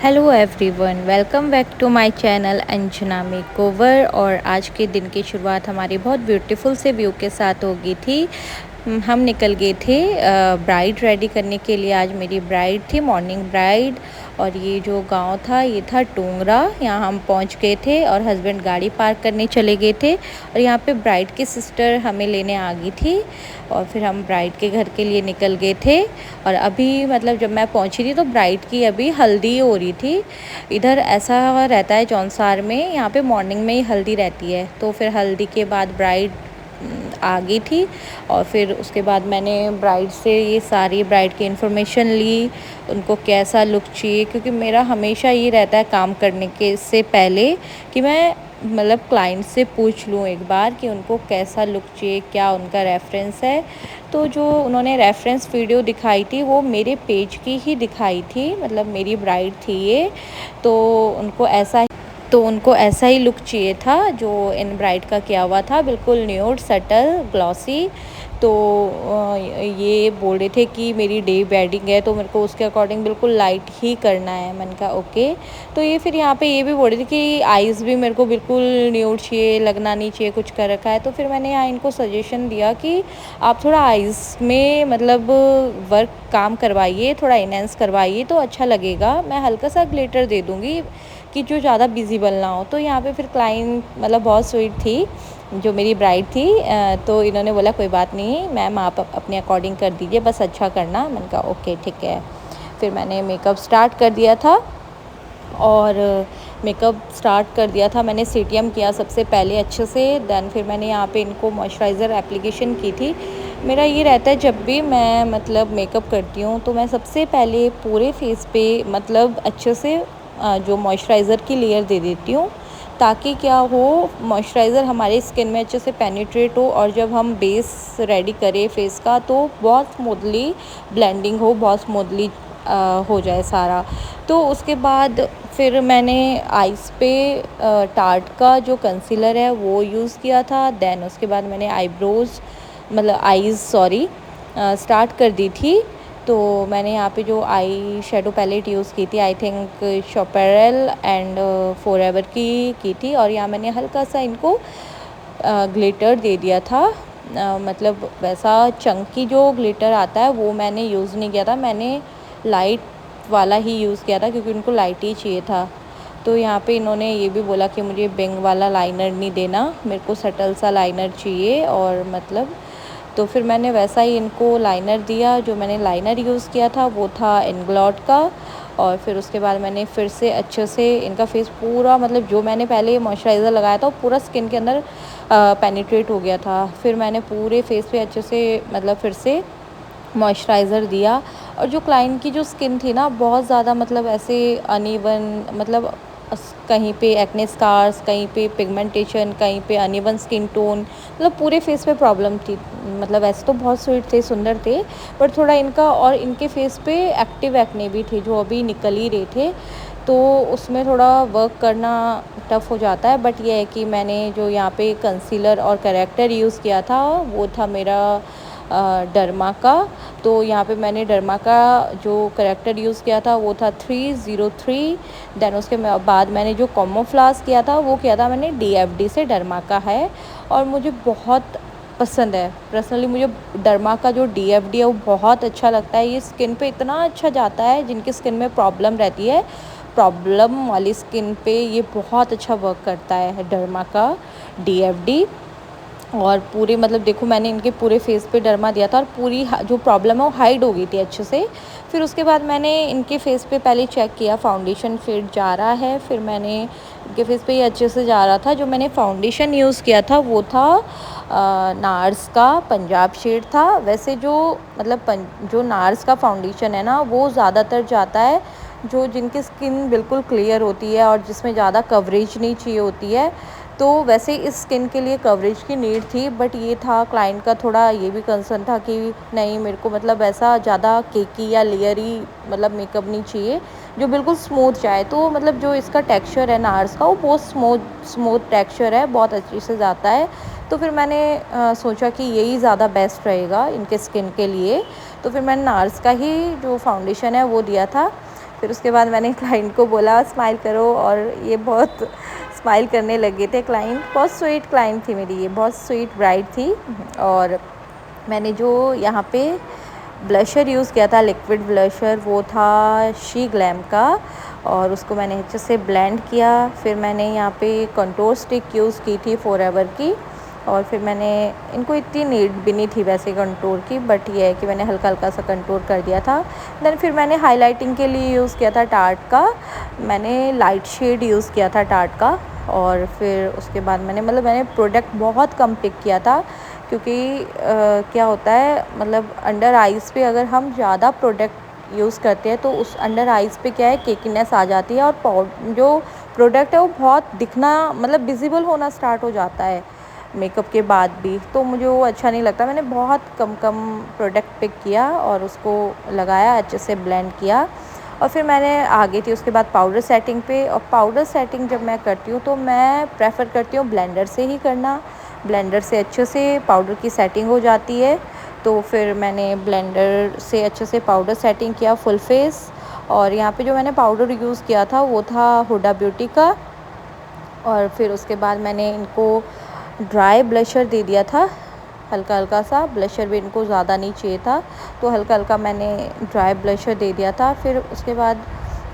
Hello everyone, welcome back to my channel Anjana makeover. और आज के दिन की शुरुआत हमारी बहुत ब्यूटीफुल से व्यू के साथ होगी थी। हम निकल गए थे ब्राइड रेडी करने के लिए। आज मेरी ब्राइड थी, मॉर्निंग ब्राइड। और ये जो गांव था ये था टोंगरा। यहाँ हम पहुँच गए थे और हस्बैंड गाड़ी पार्क करने चले गए थे। और यहाँ पे ब्राइड की सिस्टर हमें लेने आ गई थी और फिर हम ब्राइड के घर के लिए निकल गए थे। और अभी मतलब जब मैं पहुँची थी तो ब्राइड की अभी हल्दी हो रही थी। इधर ऐसा रहता है जौनसार में, यहाँ पे मॉर्निंग में ही हल्दी रहती है। तो फिर हल्दी के बाद ब्राइड आ गई थी। और फिर उसके बाद मैंने ब्राइड से ये सारी ब्राइड की इन्फॉर्मेशन ली, उनको कैसा लुक चाहिए, क्योंकि मेरा हमेशा ये रहता है काम करने के से पहले कि मैं मतलब क्लाइंट से पूछ लूँ एक बार कि उनको कैसा लुक चाहिए, क्या उनका रेफरेंस है। तो जो उन्होंने रेफरेंस वीडियो दिखाई थी वो मेरे पेज की ही दिखाई थी, मतलब मेरी ब्राइड थी ये। तो उनको ऐसा ही लुक चाहिए था जो इन ब्राइड का किया हुआ था, बिल्कुल न्यूड सटल ग्लॉसी। तो ये बोल रहे थे कि मेरी डे वेडिंग है तो मेरे को उसके अकॉर्डिंग बिल्कुल लाइट ही करना है। मैंने कहा ओके। तो ये फिर यहाँ पे ये भी बोल रहे थे कि आइज़ भी मेरे को बिल्कुल न्यूड चाहिए, लगना नहीं चाहिए कुछ कर रखा है। तो फिर मैंने यहाँ इनको सजेशन दिया कि आप थोड़ा आइज़ में मतलब वर्क काम करवाइए, थोड़ा इनहेंस करवाइए तो अच्छा लगेगा। मैं हल्का सा ग्लिटर दे दूँगी कि जो ज़्यादा विजिबल ना हो। तो यहाँ पे फिर क्लाइंट मतलब बहुत स्वीट थी जो मेरी ब्राइड थी। तो इन्होंने बोला कोई बात नहीं मैम, आप अपने अकॉर्डिंग कर दीजिए, बस अच्छा करना। मैंने कहा ओके ठीक है। फिर मैंने मेकअप स्टार्ट कर दिया था और मेकअप स्टार्ट कर दिया था मैंने सीटीएम किया सबसे पहले अच्छे से। देन फिर मैंने यहाँ पे इनको मॉइस्चराइज़र एप्लीकेशन की थी। मेरा ये रहता है जब भी मैं मतलब मेकअप करती हूँ तो मैं सबसे पहले पूरे फेस पे मतलब अच्छे से जो मॉइस्चराइज़र की लेयर दे देती हूँ, ताकि क्या हो मॉइस्चराइज़र हमारे स्किन में अच्छे से पेनिट्रेट हो और जब हम बेस रेडी करें फेस का तो बहुत स्मूथली ब्लेंडिंग हो, बहुत स्मूथली हो जाए सारा। तो उसके बाद फिर मैंने आइज़ पे टार्ट का जो कंसीलर है वो यूज़ किया था। देन उसके बाद मैंने आईब्रोज़ मतलब आइज़ स्टार्ट कर दी थी। तो मैंने यहाँ पे जो आई शेडो पैलेट यूज़ की थी, आई थिंक शॉपेरल एंड फॉरएवर की थी। और यहाँ मैंने हल्का सा इनको ग्लिटर दे दिया था। मतलब वैसा चंकी जो ग्लिटर आता है वो मैंने यूज़ नहीं किया था, मैंने लाइट वाला ही यूज़ किया था क्योंकि उनको लाइट ही चाहिए था। तो यहाँ पे इन्होंने ये भी बोला कि मुझे बिंग वाला लाइनर नहीं देना, मेरे को सटल सा लाइनर चाहिए। और मतलब तो फिर मैंने वैसा ही इनको लाइनर दिया। जो मैंने लाइनर यूज़ किया था वो था इंग्लॉट का। और फिर उसके बाद मैंने फिर से अच्छे से इनका फेस पूरा मतलब जो मैंने पहले मॉइस्चराइज़र लगाया था वो पूरा स्किन के अंदर पेनिट्रेट हो गया था। फिर मैंने पूरे फेस पे अच्छे से मतलब फिर से मॉइस्चराइज़र दिया। और जो क्लाइंट की जो स्किन थी ना बहुत ज़्यादा मतलब ऐसे अनइवन, मतलब कहीं पे एक्ने स्कार्स, कहीं पे पिगमेंटेशन, कहीं पे अनइवन स्किन टोन, मतलब पूरे फेस पे प्रॉब्लम थी। मतलब ऐसे तो बहुत स्वीट थे, सुंदर थे, पर थोड़ा इनका और इनके फेस पे एक्टिव एक्ने भी थे जो अभी निकल ही रहे थे। तो उसमें थोड़ा वर्क करना टफ़ हो जाता है। बट ये है कि मैंने जो यहाँ पे कंसीलर और करेक्टर यूज़ किया था वो था मेरा डर्मा का। तो यहाँ पे मैंने डर्मा का जो करेक्टर यूज़ किया था वो था 303। देन उसके बाद मैंने जो कॉमोफ्लास किया था वो किया था मैंने डीएफडी से, डर्मा का है। और मुझे बहुत पसंद है पर्सनली, मुझे डर्मा का जो डीएफडी है वो बहुत अच्छा लगता है। ये स्किन पे इतना अच्छा जाता है, जिनकी स्किन में प्रॉब्लम रहती है, प्रॉब्लम वाली स्किन पे ये बहुत अच्छा वर्क करता है डर्मा का डीएफडी। और पूरे मतलब देखो मैंने इनके पूरे फेस पे डर्मा दिया था और पूरी जो प्रॉब्लम है वो हाइड हो गई थी अच्छे से। फिर उसके बाद मैंने इनके फेस पे पहले चेक किया फाउंडेशन फेड जा रहा है। फिर मैंने इनके फेस पे ये अच्छे से जा रहा था। जो मैंने फाउंडेशन यूज़ किया था वो था नार्स का पंजाब शेड था। वैसे जो मतलब जो नार्स का फाउंडेशन है ना वो ज़्यादातर जाता है जो जिनकी स्किन बिल्कुल क्लियर होती है और जिसमें ज़्यादा कवरेज नहीं चाहिए होती है। तो वैसे इस स्किन के लिए कवरेज की नीड थी, बट ये था क्लाइंट का थोड़ा ये भी कंसर्न था कि नहीं मेरे को मतलब ऐसा ज़्यादा केकी या लेयरी मतलब मेकअप नहीं चाहिए, जो बिल्कुल स्मूथ जाए। तो मतलब जो इसका टेक्सचर है नार्स का वो बहुत स्मूथ टेक्सचर है, बहुत अच्छे से जाता है। तो फिर मैंने सोचा कि यही ज़्यादा बेस्ट रहेगा इनके स्किन के लिए। तो फिर मैंने नार्स का ही जो फाउंडेशन है वो दिया था। फिर उसके बाद मैंने क्लाइंट को बोला स्माइल करो, और ये बहुत स्माइल करने लगे थे क्लाइंट। बहुत स्वीट क्लाइंट थी मेरी, ये बहुत स्वीट ब्राइड थी। और मैंने जो यहाँ पे ब्लशर यूज़ किया था, लिक्विड ब्लशर, वो था शी ग्लैम का, और उसको मैंने अच्छे से ब्लेंड किया। फिर मैंने यहाँ पे कंटूर स्टिक यूज़ की थी फॉरएवर की, और फिर मैंने इनको इतनी नीड भी नहीं थी वैसे कंटूर की, बट ये है कि मैंने हल्का हल्का सा कंटूर कर दिया था। देन फिर मैंने हाइलाइटिंग के लिए यूज़ किया था टार्ट का, मैंने लाइट शेड यूज़ किया था टार्ट का। और फिर उसके बाद मैंने प्रोडक्ट बहुत कम पिक किया था, क्योंकि क्या होता है मतलब अंडर आइज़ पे अगर हम ज़्यादा प्रोडक्ट यूज़ करते हैं तो उस अंडर आइज़ पे क्या है केकीनेस आ जाती है, और जो प्रोडक्ट है वो बहुत दिखना मतलब विजिबल होना स्टार्ट हो जाता है मेकअप के बाद भी, तो मुझे वो अच्छा नहीं लगता। मैंने बहुत कम प्रोडक्ट पिक किया और उसको लगाया, अच्छे से ब्लेंड किया। और फिर मैंने आ गई थी उसके बाद पाउडर सेटिंग पे। और पाउडर सेटिंग जब मैं करती हूँ तो मैं प्रेफर करती हूँ ब्लेंडर से ही करना, ब्लेंडर से अच्छे से पाउडर की सेटिंग हो जाती है। तो फिर मैंने ब्लेंडर से अच्छे से पाउडर सेटिंग किया फुल फेस। और यहाँ पे जो मैंने पाउडर यूज़ किया था वो था हुडा ब्यूटी का। और फिर उसके बाद मैंने इनको ड्राई ब्लशर दे दिया था, हल्का हल्का सा, ब्लशर भी इनको ज़्यादा नहीं चाहिए था, तो हल्का हल्का मैंने ड्राई ब्लशर दे दिया था। फिर उसके बाद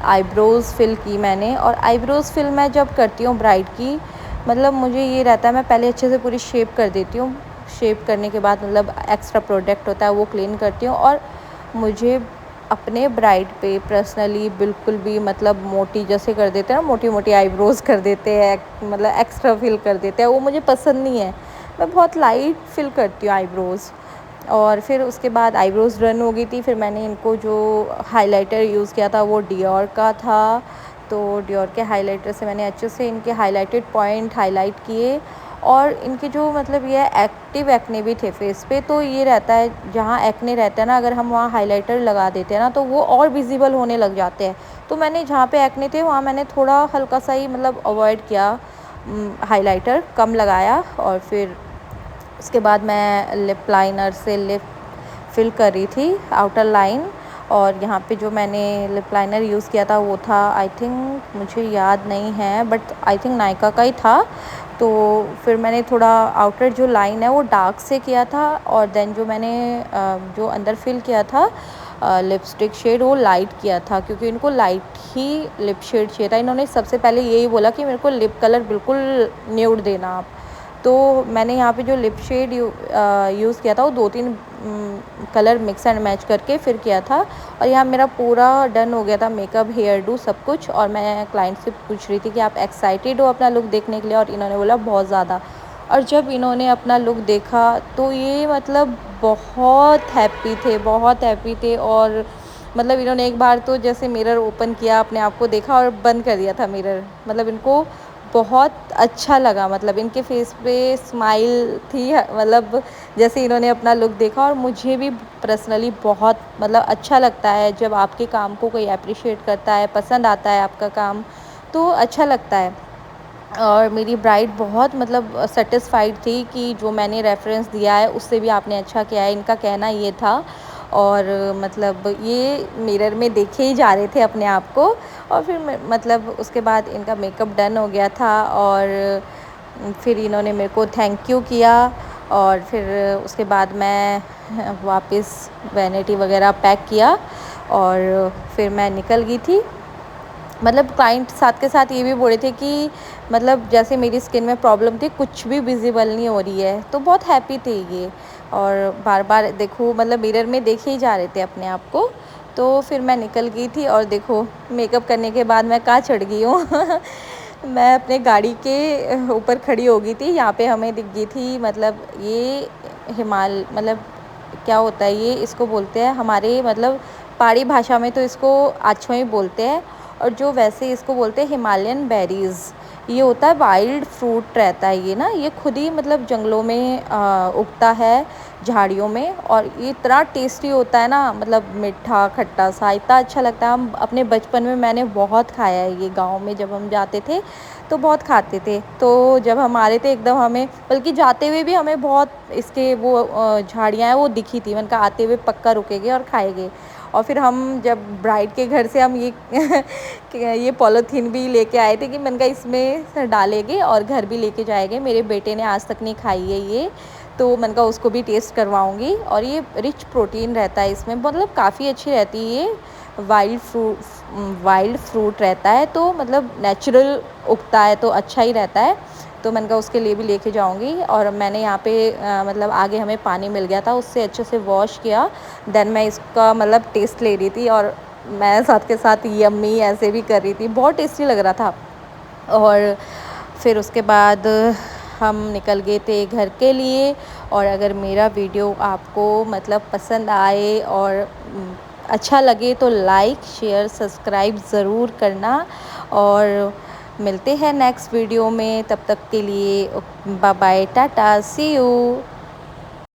आईब्रोज़ फिल की मैंने। और आईब्रोज़ फिल मैं जब करती हूँ ब्राइड की, मतलब मुझे ये रहता है मैं पहले अच्छे से पूरी शेप कर देती हूँ, शेप करने के बाद मतलब एक्स्ट्रा प्रोडक्ट होता है वो क्लीन करती हूँ। और मुझे अपने ब्राइड पे पर्सनली बिल्कुल भी मतलब मोटी जैसे कर देते हैं ना, मोटी मोटी आईब्रोज़ कर देते हैं, मतलब एक्स्ट्रा फिल कर देते हैं, वो मुझे पसंद नहीं है। मैं बहुत लाइट फिल करती हूँ आईब्रोज़। और फिर उसके बाद आईब्रोज़ डन हो गई थी, फिर मैंने इनको जो हाइलाइटर यूज़ किया था वो डियोर का था। तो डियोर के हाइलाइटर से मैंने अच्छे से इनके हाइलाइटेड पॉइंट हाईलाइट किए। और इनके जो मतलब ये एक्टिव एक्ने भी थे फेस पे, तो ये रहता है जहाँ एक्ने रहता है ना, अगर हम वहाँ हाइलाइटर लगा देते हैं ना तो वो और विजिबल होने लग जाते हैं। तो मैंने जहाँ पे एक्ने थे वहाँ मैंने थोड़ा हल्का सा ही मतलब अवॉइड किया, हाइलाइटर कम लगाया। और फिर उसके बाद मैं लिप लाइनर से लिप फिल कर रही थी आउटर लाइन। और यहाँ पे जो मैंने लिप लाइनर यूज़ किया था वो था, आई थिंक मुझे याद नहीं है, बट आई थिंक नायका का ही था। तो फिर मैंने थोड़ा आउटर जो लाइन है वो डार्क से किया था, और देन जो मैंने जो अंदर फिल किया था लिपस्टिक शेड वो लाइट किया था, क्योंकि इनको लाइट ही लिप शेड चाहिए था। इन्होंने सबसे पहले यही बोला कि मेरे को लिप कलर बिल्कुल न्यूड देना आप। तो मैंने यहाँ पे जो लिप शेड यूज़ किया था वो 2-3 कलर मिक्स एंड मैच करके फिर किया था। और यहाँ मेरा पूरा डन हो गया था मेकअप, हेयर डू सब कुछ। और मैं क्लाइंट से पूछ रही थी कि आप एक्साइटेड हो अपना लुक देखने के लिए, और इन्होंने बोला बहुत ज़्यादा। और जब इन्होंने अपना लुक देखा तो ये मतलब बहुत हैप्पी थे, बहुत हैप्पी थे। और मतलब इन्होंने एक बार तो जैसे मिरर ओपन किया, अपने आप को देखा और बंद कर दिया था मिरर। मतलब इनको बहुत अच्छा लगा, मतलब इनके फेस पे स्माइल थी, मतलब जैसे इन्होंने अपना लुक देखा। और मुझे भी पर्सनली बहुत मतलब अच्छा लगता है जब आपके काम को कोई अप्रिशिएट करता है, पसंद आता है आपका काम, तो अच्छा लगता है। और मेरी ब्राइड बहुत मतलब सेटिस्फाइड थी कि जो मैंने रेफरेंस दिया है उससे भी आपने अच्छा किया है, इनका कहना ये था। और मतलब ये मिरर में देखे ही जा रहे थे अपने आप को। और फिर मतलब उसके बाद इनका मेकअप डन हो गया था, और फिर इन्होंने मेरे को थैंक यू किया। और फिर उसके बाद मैं वापस वैनिटी वगैरह पैक किया, और फिर मैं निकल गई थी। मतलब क्लाइंट साथ के साथ ये भी बोल रहे थे कि मतलब जैसे मेरी स्किन में प्रॉब्लम थी कुछ भी विजिबल नहीं हो रही है, तो बहुत हैप्पी थे ये। और बार बार देखो मतलब मिरर में देखे ही जा रहे थे अपने आप को। तो फिर मैं निकल गई थी, और देखो मेकअप करने के बाद मैं कहाँ चढ़ गई हूँ मैं अपने गाड़ी के ऊपर खड़ी हो गई थी। यहाँ पे हमें दिख गई थी, मतलब ये मतलब क्या होता है ये, इसको बोलते हैं हमारे मतलब पहाड़ी भाषा में तो इसको आछो ही बोलते हैं। और जो वैसे इसको बोलते हैं हिमालयन बेरीज़। ये होता है वाइल्ड फ्रूट रहता है ये ना, ये खुद ही मतलब जंगलों में उगता है, झाड़ियों में। और ये इतना टेस्टी होता है ना, मतलब मीठा खट्टा सा, इतना अच्छा लगता है। हम अपने बचपन में मैंने बहुत खाया है ये, गांव में जब हम जाते थे तो बहुत खाते थे। तो जब हम आ रहे थे एकदम हमें, बल्कि जाते हुए भी हमें बहुत इसके वो झाड़ियाँ हैं वो दिखी थी। मैंने कहा आते हुए पक्का रुकेंगे और खाएंगे। और फिर हम जब ब्राइड के घर से हम ये पॉलीथीन भी लेके आए थे कि मैंने कहा इसमें डालेंगे और घर भी लेके जाएंगे। मेरे बेटे ने आज तक नहीं खाई है ये, तो मैंने कहा उसको भी टेस्ट करवाऊँगी। और ये रिच प्रोटीन रहता है इसमें, मतलब काफ़ी अच्छी रहती है ये। वाइल्ड फ्रूट रहता है, तो मतलब नेचुरल उगता है तो अच्छा ही रहता है। तो मैंने कहा उसके लिए भी लेके जाऊंगी। और मैंने यहाँ पे मतलब आगे हमें पानी मिल गया था, उससे अच्छे से वॉश किया। देन मैं इसका मतलब टेस्ट ले रही थी और मैं साथ के साथ यम्मी ऐसे भी कर रही थी, बहुत टेस्टी लग रहा था। और फिर उसके बाद हम निकल गए थे घर के लिए। और अगर मेरा वीडियो आपको मतलब पसंद आए और अच्छा लगे तो लाइक शेयर सब्सक्राइब ज़रूर करना। और मिलते हैं नेक्स्ट वीडियो में, तब तक के लिए bye bye, tata, see you.